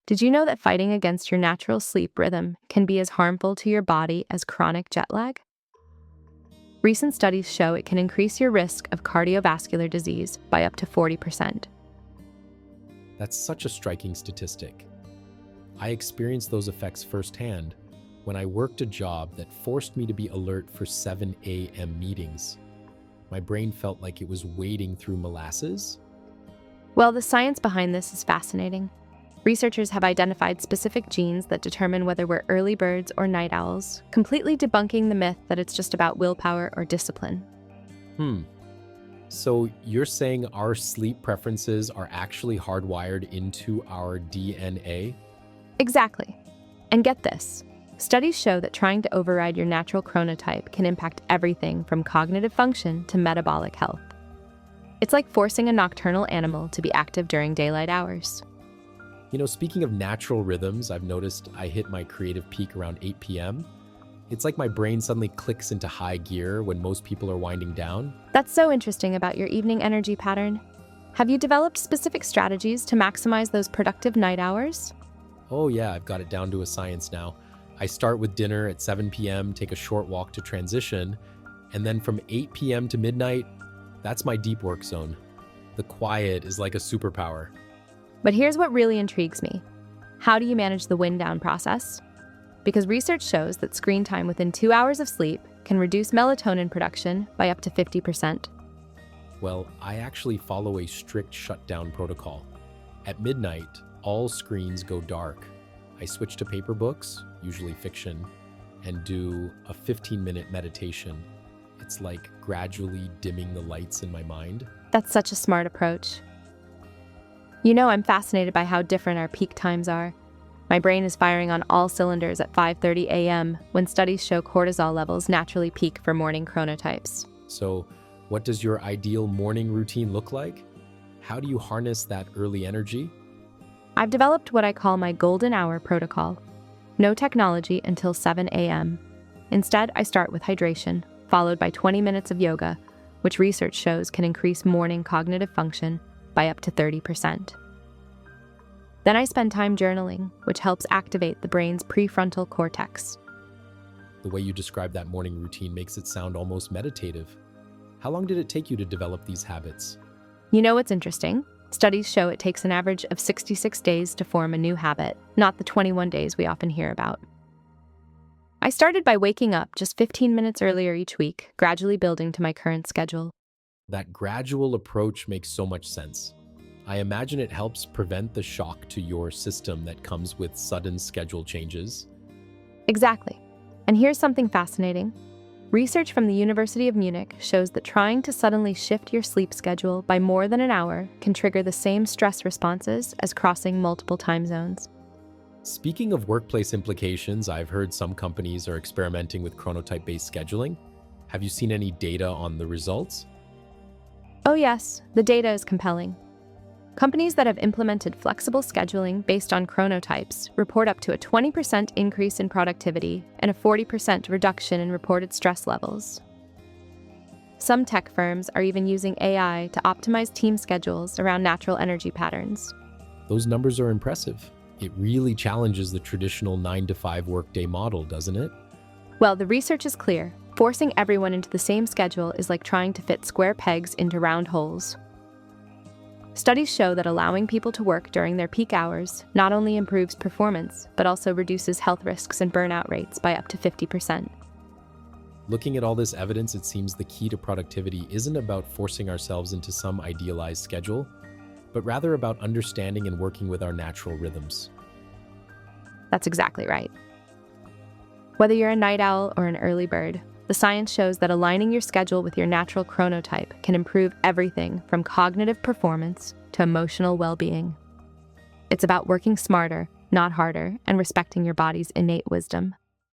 Did you know that fighting against your natural sleep rhythm can be as harmful to your body as chronic jet lag? Recent studies show it can increase your risk of cardiovascular disease by up to 40%. That's such a striking statistic. I experienced those effects firsthand when I worked a job that forced me to be alert for 7 a.m. meetings. My brain felt like it was wading through molasses. Well, the science behind this is fascinating. Researchers have identified specific genes that determine whether we're early birds or night owls, completely debunking the myth that it's just about willpower or discipline. So you're saying our sleep preferences are actually hardwired into our DNA? Exactly. And get this. Studies show that trying to override your natural chronotype can impact everything from cognitive function to metabolic health. It's like forcing a nocturnal animal to be active during daylight hours. Speaking of natural rhythms, I've noticed I hit my creative peak around 8 p.m. It's like my brain suddenly clicks into high gear when most people are winding down. That's so interesting about your evening energy pattern. Have you developed specific strategies to maximize those productive night hours? Oh yeah, I've got it down to a science now. I start with dinner at 7 p.m., take a short walk to transition, and then from 8 p.m. to midnight, that's my deep work zone. The quiet is like a superpower. But here's what really intrigues me. How do you manage the wind down process? Because research shows that screen time within 2 hours of sleep can reduce melatonin production by up to 50%. Well, I actually follow a strict shutdown protocol. At midnight, all screens go dark. I switch to paper books, usually fiction, and do a 15-minute meditation. It's like gradually dimming the lights in my mind. That's such a smart approach. I'm fascinated by how different our peak times are. My brain is firing on all cylinders at 5:30 a.m. when studies show cortisol levels naturally peak for morning chronotypes. So, what does your ideal morning routine look like? How do you harness that early energy? I've developed what I call my golden hour protocol. No technology until 7 a.m. Instead, I start with hydration, followed by 20 minutes of yoga, which research shows can increase morning cognitive function by up to 30%. Then I spend time journaling, which helps activate the brain's prefrontal cortex. The way you describe that morning routine makes it sound almost meditative. How long did it take you to develop these habits? What's interesting? Studies show it takes an average of 66 days to form a new habit, not the 21 days we often hear about. I started by waking up just 15 minutes earlier each week, gradually building to my current schedule. That gradual approach makes so much sense. I imagine it helps prevent the shock to your system that comes with sudden schedule changes. Exactly. And here's something fascinating. Research from the University of Munich shows that trying to suddenly shift your sleep schedule by more than an hour can trigger the same stress responses as crossing multiple time zones. Speaking of workplace implications, I've heard some companies are experimenting with chronotype-based scheduling. Have you seen any data on the results? Oh yes, the data is compelling. Companies that have implemented flexible scheduling based on chronotypes report up to a 20% increase in productivity and a 40% reduction in reported stress levels. Some tech firms are even using AI to optimize team schedules around natural energy patterns. Those numbers are impressive. It really challenges the traditional 9-to-5 workday model, doesn't it? Well, the research is clear. Forcing everyone into the same schedule is like trying to fit square pegs into round holes. Studies show that allowing people to work during their peak hours not only improves performance, but also reduces health risks and burnout rates by up to 50%. Looking at all this evidence, it seems the key to productivity isn't about forcing ourselves into some idealized schedule, but rather about understanding and working with our natural rhythms. That's exactly right. Whether you're a night owl or an early bird, the science shows that aligning your schedule with your natural chronotype can improve everything from cognitive performance to emotional well-being. It's about working smarter, not harder, and respecting your body's innate wisdom.